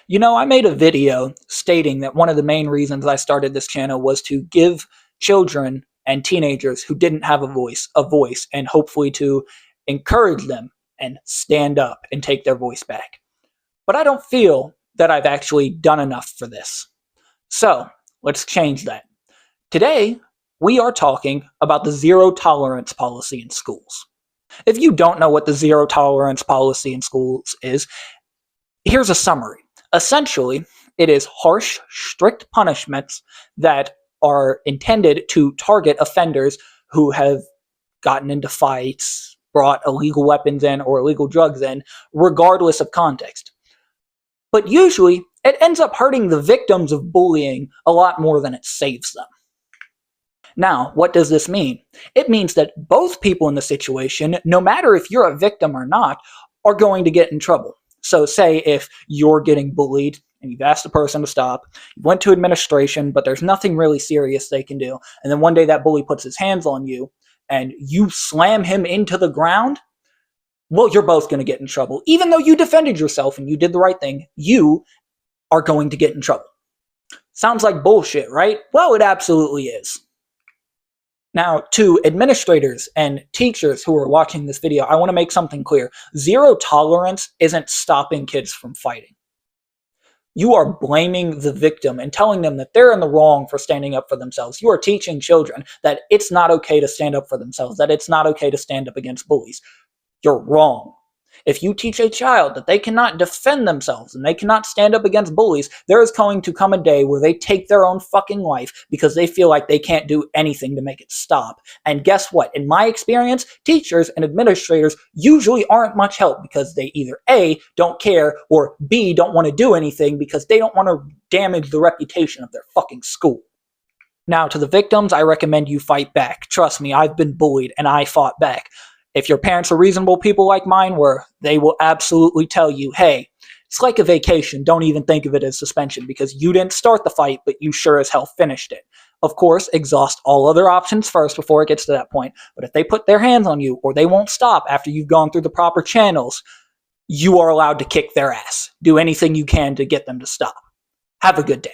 You know, I made a video stating that one of the main reasons I started this channel was to give children and teenagers who didn't have a voice, and hopefully to encourage them and stand up and take their voice back. But I don't feel that I've actually done enough for this. So, let's change that. Today, we are talking about the zero tolerance policy in schools. If you don't know what the zero tolerance policy in schools is, here's a summary. Essentially, it is harsh, strict punishments that are intended to target offenders who have gotten into fights, brought illegal weapons in or illegal drugs in, regardless of context. But usually, it ends up hurting the victims of bullying a lot more than it saves them. Now, what does this mean? It means that both people in the situation, no matter if you're a victim or not, are going to get in trouble. So say if you're getting bullied and you've asked the person to stop, you went to administration, but there's nothing really serious they can do, and then one day that bully puts his hands on you and you slam him into the ground, well, you're both going to get in trouble. Even though you defended yourself and you did the right thing, you are going to get in trouble. Sounds like bullshit, right? Well, it absolutely is. Now, to administrators and teachers who are watching this video, I want to make something clear. Zero tolerance isn't stopping kids from fighting. You are blaming the victim and telling them that they're in the wrong for standing up for themselves. You are teaching children that it's not okay to stand up for themselves, that it's not okay to stand up against bullies. You're wrong. If you teach a child that they cannot defend themselves and they cannot stand up against bullies, there is going to come a day where they take their own fucking life because they feel like they can't do anything to make it stop. And guess what? In my experience, teachers and administrators usually aren't much help because they either A, don't care, or B, don't want to do anything because they don't want to damage the reputation of their fucking school. Now, to the victims, I recommend you fight back. Trust me, I've been bullied and I fought back. If your parents are reasonable people like mine were, they will absolutely tell you, hey, it's like a vacation. Don't even think of it as suspension because you didn't start the fight, but you sure as hell finished it. Of course, exhaust all other options first before it gets to that point. But if they put their hands on you or they won't stop after you've gone through the proper channels, you are allowed to kick their ass. Do anything you can to get them to stop. Have a good day.